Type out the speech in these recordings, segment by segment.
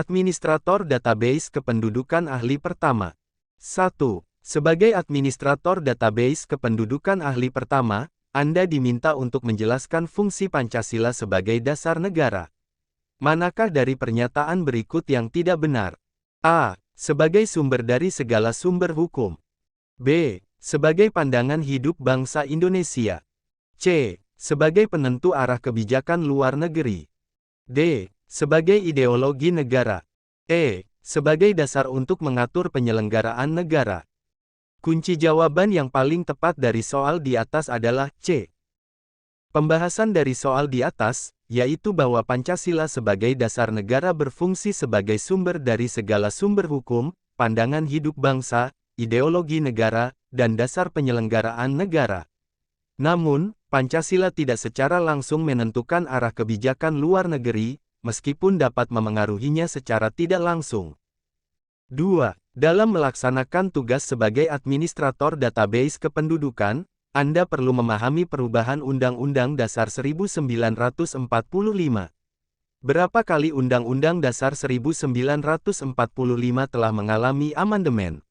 Administrator database kependudukan ahli pertama. 1. Sebagai administrator database kependudukan ahli pertama, Anda diminta untuk menjelaskan fungsi Pancasila sebagai dasar negara. Manakah dari pernyataan berikut yang tidak benar? A. Sebagai sumber dari segala sumber hukum. B. Sebagai pandangan hidup bangsa Indonesia. C. Sebagai penentu arah kebijakan luar negeri. D. Sebagai ideologi negara. E. Sebagai dasar untuk mengatur penyelenggaraan negara. Kunci jawaban yang paling tepat dari soal di atas adalah C. Pembahasan dari soal di atas, yaitu bahwa Pancasila sebagai dasar negara berfungsi sebagai sumber dari segala sumber hukum, pandangan hidup bangsa, ideologi negara, dan dasar penyelenggaraan negara. Namun, Pancasila tidak secara langsung menentukan arah kebijakan luar negeri, meskipun dapat memengaruhinya secara tidak langsung. 2. Dalam melaksanakan tugas sebagai administrator database kependudukan, Anda perlu memahami perubahan Undang-Undang Dasar 1945. Berapa kali Undang-Undang Dasar 1945 telah mengalami amandemen?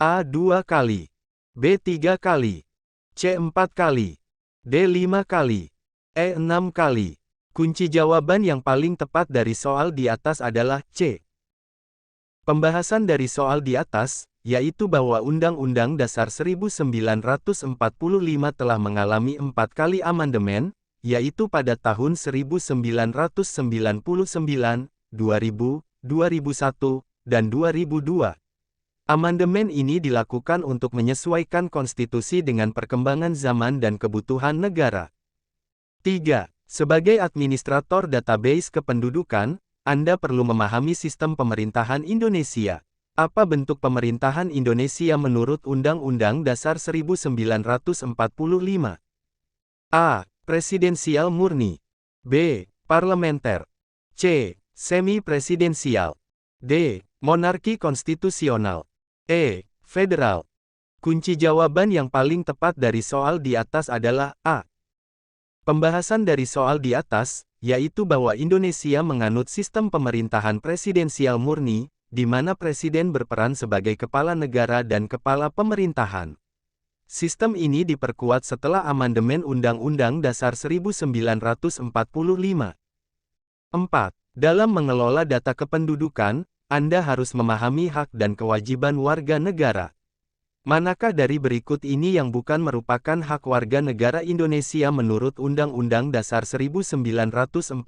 A. 2 kali. B. 3 kali. C. 4 kali. D. 5 kali. E. 6 kali. Kunci jawaban yang paling tepat dari soal di atas adalah C. Pembahasan dari soal di atas, yaitu bahwa Undang-Undang Dasar 1945 telah mengalami 4 kali amandemen, yaitu pada tahun 1999, 2000, 2001, dan 2002. Amandemen ini dilakukan untuk menyesuaikan konstitusi dengan perkembangan zaman dan kebutuhan negara. 3. Sebagai administrator database kependudukan, Anda perlu memahami sistem pemerintahan Indonesia. Apa bentuk pemerintahan Indonesia menurut Undang-Undang Dasar 1945? A. Presidensial murni. B. Parlementer. C. Semi-presidensial. D. Monarki konstitusional. E. Federal. Kunci jawaban yang paling tepat dari soal di atas adalah A. Pembahasan dari soal di atas, yaitu bahwa Indonesia menganut sistem pemerintahan presidensial murni, di mana presiden berperan sebagai kepala negara dan kepala pemerintahan. Sistem ini diperkuat setelah amandemen Undang-Undang Dasar 1945. 4. Dalam mengelola data kependudukan, Anda harus memahami hak dan kewajiban warga negara. Manakah dari berikut ini yang bukan merupakan hak warga negara Indonesia menurut Undang-Undang Dasar 1945?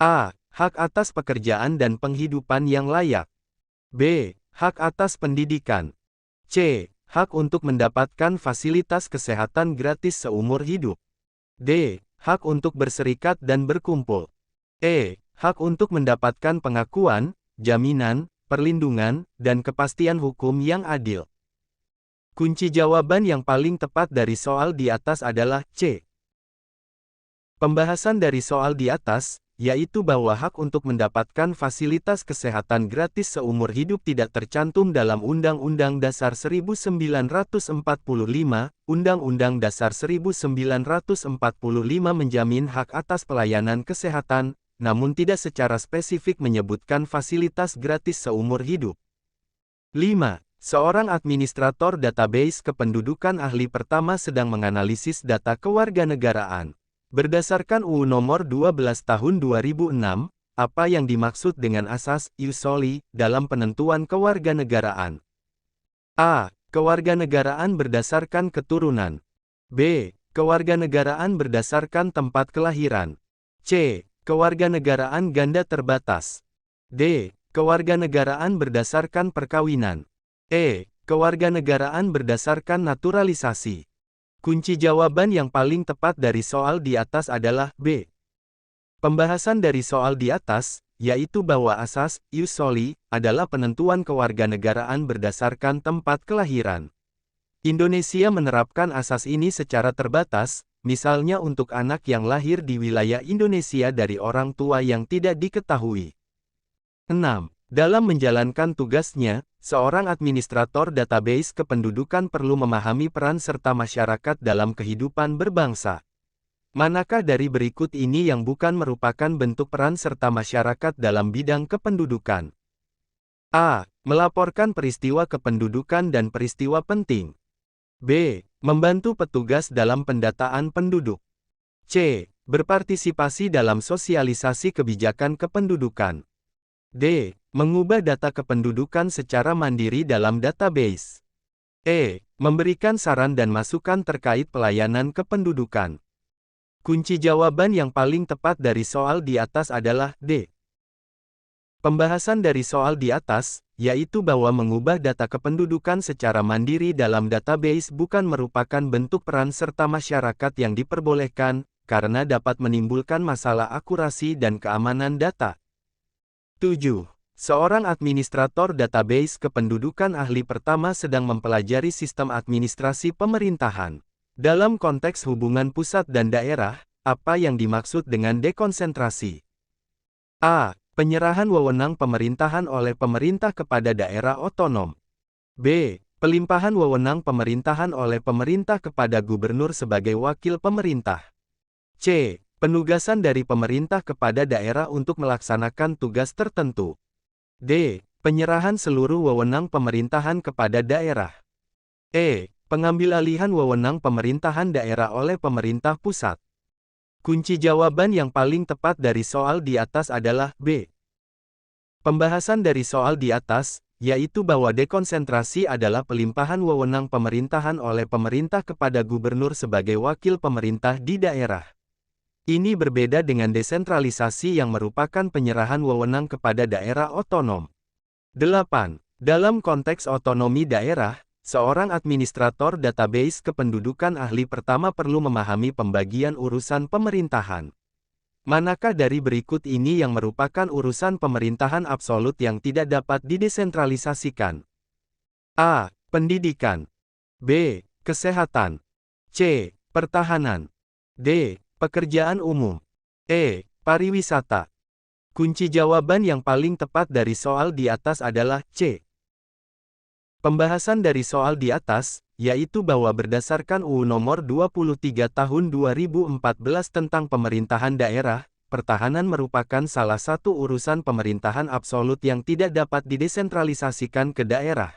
A. Hak atas pekerjaan dan penghidupan yang layak. B. Hak atas pendidikan. C. Hak untuk mendapatkan fasilitas kesehatan gratis seumur hidup. D. Hak untuk berserikat dan berkumpul. E. Hak untuk mendapatkan pengakuan, jaminan, perlindungan, dan kepastian hukum yang adil. Kunci jawaban yang paling tepat dari soal di atas adalah C. Pembahasan dari soal di atas, yaitu bahwa hak untuk mendapatkan fasilitas kesehatan gratis seumur hidup tidak tercantum dalam Undang-Undang Dasar 1945. Undang-Undang Dasar 1945 menjamin hak atas pelayanan kesehatan, namun tidak secara spesifik menyebutkan fasilitas gratis seumur hidup. 5. Seorang administrator database kependudukan ahli pertama sedang menganalisis data kewarganegaraan. Berdasarkan UU Nomor 12 Tahun 2006, apa yang dimaksud dengan asas ius soli dalam penentuan kewarganegaraan? A. Kewarganegaraan berdasarkan keturunan. B. Kewarganegaraan berdasarkan tempat kelahiran. C. Kewarganegaraan ganda terbatas. D. Kewarganegaraan berdasarkan perkawinan. E. Kewarganegaraan berdasarkan naturalisasi. Kunci jawaban yang paling tepat dari soal di atas adalah B. Pembahasan dari soal di atas, yaitu bahwa asas ius soli adalah penentuan kewarganegaraan berdasarkan tempat kelahiran. Indonesia menerapkan asas ini secara terbatas, misalnya untuk anak yang lahir di wilayah Indonesia dari orang tua yang tidak diketahui. 6. Dalam menjalankan tugasnya, seorang administrator database kependudukan perlu memahami peran serta masyarakat dalam kehidupan berbangsa. Manakah dari berikut ini yang bukan merupakan bentuk peran serta masyarakat dalam bidang kependudukan? A. Melaporkan peristiwa kependudukan dan peristiwa penting. B. Membantu petugas dalam pendataan penduduk. C. Berpartisipasi dalam sosialisasi kebijakan kependudukan. D. Mengubah data kependudukan secara mandiri dalam database. E. Memberikan saran dan masukan terkait pelayanan kependudukan. Kunci jawaban yang paling tepat dari soal di atas adalah D. Pembahasan dari soal di atas, yaitu bahwa mengubah data kependudukan secara mandiri dalam database bukan merupakan bentuk peran serta masyarakat yang diperbolehkan, karena dapat menimbulkan masalah akurasi dan keamanan data. 7. Seorang administrator database kependudukan ahli pertama sedang mempelajari sistem administrasi pemerintahan. Dalam konteks hubungan pusat dan daerah, apa yang dimaksud dengan dekonsentrasi? A. Penyerahan wewenang pemerintahan oleh pemerintah kepada daerah otonom. B. Pelimpahan wewenang pemerintahan oleh pemerintah kepada gubernur sebagai wakil pemerintah. C. Penugasan dari pemerintah kepada daerah untuk melaksanakan tugas tertentu. D. Penyerahan seluruh wewenang pemerintahan kepada daerah. E. Pengambilalihan wewenang pemerintahan daerah oleh pemerintah pusat. Kunci jawaban yang paling tepat dari soal di atas adalah B. Pembahasan dari soal di atas, yaitu bahwa dekonsentrasi adalah pelimpahan wewenang pemerintahan oleh pemerintah kepada gubernur sebagai wakil pemerintah di daerah. Ini berbeda dengan desentralisasi yang merupakan penyerahan wewenang kepada daerah otonom. 8. Dalam konteks otonomi daerah, seorang administrator database kependudukan ahli pertama perlu memahami pembagian urusan pemerintahan. Manakah dari berikut ini yang merupakan urusan pemerintahan absolut yang tidak dapat didesentralisasikan? A. Pendidikan. B. Kesehatan. C. Pertahanan. D. Pekerjaan umum. E. Pariwisata. Kunci jawaban yang paling tepat dari soal di atas adalah C. Pembahasan dari soal di atas, yaitu bahwa berdasarkan UU Nomor 23 Tahun 2014 tentang Pemerintahan Daerah, pertahanan merupakan salah satu urusan pemerintahan absolut yang tidak dapat didesentralisasikan ke daerah.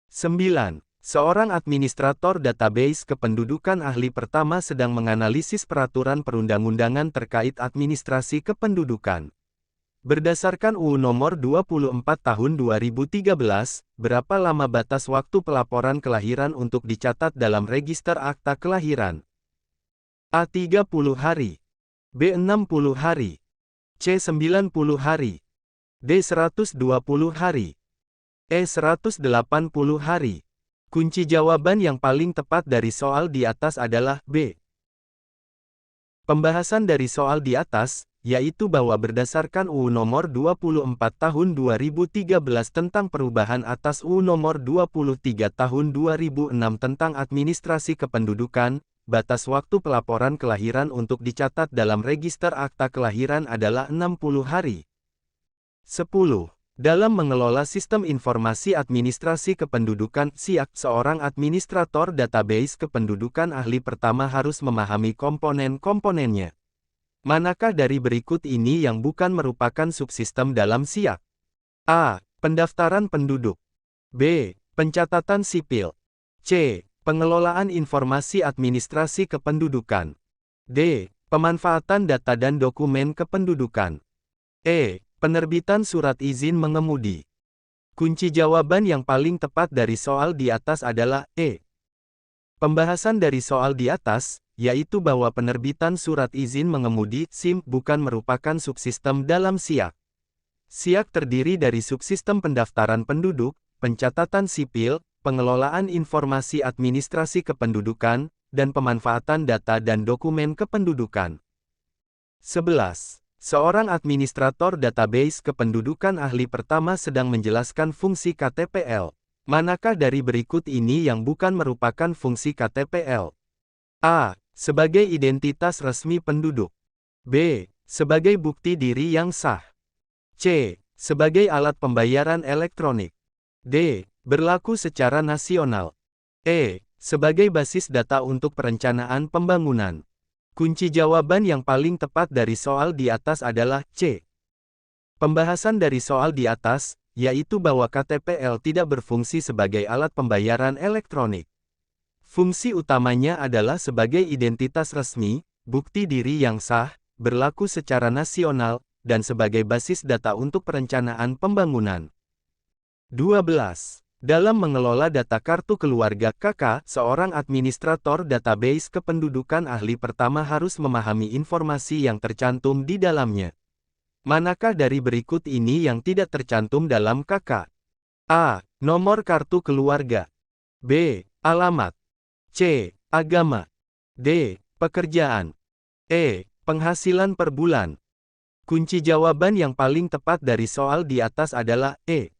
9. Seorang administrator database kependudukan ahli pertama sedang menganalisis peraturan perundang-undangan terkait administrasi kependudukan. Berdasarkan UU Nomor 24 Tahun 2013, berapa lama batas waktu pelaporan kelahiran untuk dicatat dalam register akta kelahiran? A. 30 hari. B. 60 hari. C. 90 hari. D. 120 hari. E. 180 hari. Kunci jawaban yang paling tepat dari soal di atas adalah B. Pembahasan dari soal di atas, yaitu bahwa berdasarkan UU Nomor 24 Tahun 2013 tentang perubahan atas UU Nomor 23 Tahun 2006 tentang administrasi kependudukan, batas waktu pelaporan kelahiran untuk dicatat dalam register akta kelahiran adalah 60 hari. 10. Dalam mengelola sistem informasi administrasi kependudukan (SIAK), seorang administrator database kependudukan ahli pertama harus memahami komponen-komponennya. Manakah dari berikut ini yang bukan merupakan subsistem dalam SIAK? A. Pendaftaran penduduk. B. Pencatatan sipil. C. Pengelolaan informasi administrasi kependudukan. D. Pemanfaatan data dan dokumen kependudukan. E. Penerbitan surat izin mengemudi. Kunci jawaban yang paling tepat dari soal di atas adalah E. Pembahasan dari soal di atas, yaitu bahwa penerbitan surat izin mengemudi (SIM) bukan merupakan subsistem dalam SIAK. SIAK terdiri dari subsistem pendaftaran penduduk, pencatatan sipil, pengelolaan informasi administrasi kependudukan, dan pemanfaatan data dan dokumen kependudukan. 11. Seorang administrator database kependudukan ahli pertama sedang menjelaskan fungsi KTPL. Manakah dari berikut ini yang bukan merupakan fungsi KTPL? A. Sebagai identitas resmi penduduk. B. Sebagai bukti diri yang sah. C. Sebagai alat pembayaran elektronik. D. Berlaku secara nasional. E. Sebagai basis data untuk perencanaan pembangunan. Kunci jawaban yang paling tepat dari soal di atas adalah C. Pembahasan dari soal di atas, yaitu bahwa KTPL tidak berfungsi sebagai alat pembayaran elektronik. Fungsi utamanya adalah sebagai identitas resmi, bukti diri yang sah, berlaku secara nasional, dan sebagai basis data untuk perencanaan pembangunan. 12. Dalam mengelola data kartu keluarga KK, seorang administrator database kependudukan ahli pertama harus memahami informasi yang tercantum di dalamnya. Manakah dari berikut ini yang tidak tercantum dalam KK? A. Nomor kartu keluarga. B. Alamat. C. Agama. D. Pekerjaan. E. Penghasilan per bulan. Kunci jawaban yang paling tepat dari soal di atas adalah E.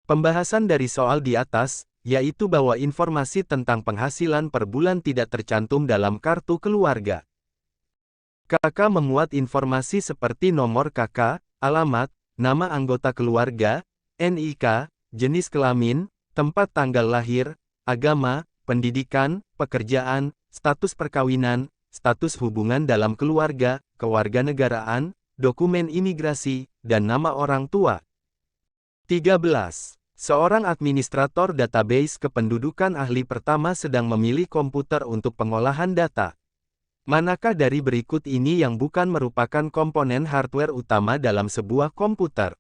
Pembahasan dari soal di atas, yaitu bahwa informasi tentang penghasilan per bulan tidak tercantum dalam kartu keluarga. KK memuat informasi seperti nomor KK, alamat, nama anggota keluarga, NIK, jenis kelamin, tempat tanggal lahir, agama, pendidikan, pekerjaan, status perkawinan, status hubungan dalam keluarga, kewarganegaraan, dokumen imigrasi, dan nama orang tua. 13. Seorang administrator database kependudukan ahli pertama sedang memilih komputer untuk pengolahan data. Manakah dari berikut ini yang bukan merupakan komponen hardware utama dalam sebuah komputer?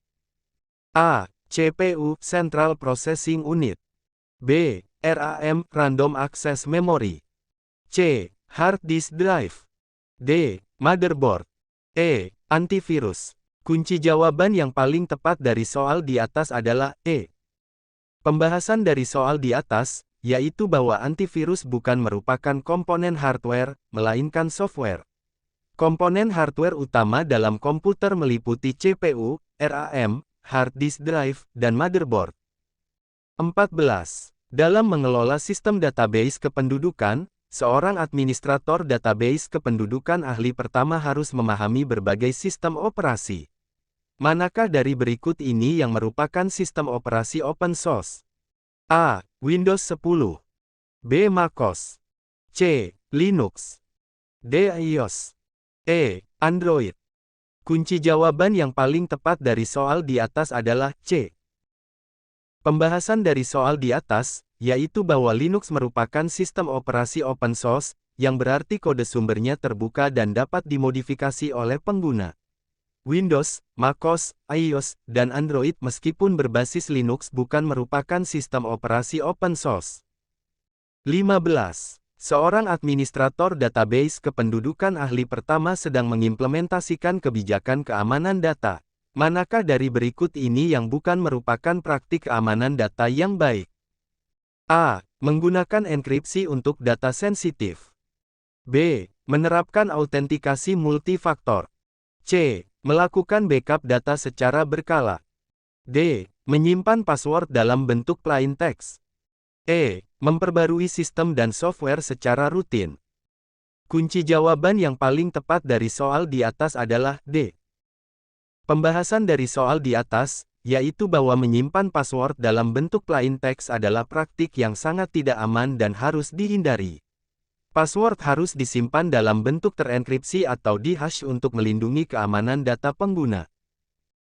A. CPU Central Processing Unit. B. RAM Random Access Memory. C. Hard Disk Drive. D. Motherboard. E. Antivirus. Kunci jawaban yang paling tepat dari soal di atas adalah E. Pembahasan dari soal di atas, yaitu bahwa antivirus bukan merupakan komponen hardware, melainkan software. Komponen hardware utama dalam komputer meliputi CPU, RAM, hard disk drive, dan motherboard. 14. Dalam mengelola sistem database kependudukan, seorang administrator database kependudukan ahli pertama harus memahami berbagai sistem operasi. Manakah dari berikut ini yang merupakan sistem operasi open source? A. Windows 10. B. MacOS. C. Linux. D. iOS. E. Android. Kunci jawaban yang paling tepat dari soal di atas adalah C. Pembahasan dari soal di atas, yaitu bahwa Linux merupakan sistem operasi open source, yang berarti kode sumbernya terbuka dan dapat dimodifikasi oleh pengguna. Windows, macOS, iOS, dan Android meskipun berbasis Linux bukan merupakan sistem operasi open source. 15. Seorang administrator database kependudukan ahli pertama sedang mengimplementasikan kebijakan keamanan data. Manakah dari berikut ini yang bukan merupakan praktik keamanan data yang baik? A. Menggunakan enkripsi untuk data sensitif. B. Menerapkan autentikasi multifaktor. C. Melakukan backup data secara berkala. D. Menyimpan password dalam bentuk plain text. E. Memperbarui sistem dan software secara rutin. Kunci jawaban yang paling tepat dari soal di atas adalah D. Pembahasan dari soal di atas, yaitu bahwa menyimpan password dalam bentuk plain text adalah praktik yang sangat tidak aman dan harus dihindari. Password harus disimpan dalam bentuk terenkripsi atau di-hash untuk melindungi keamanan data pengguna.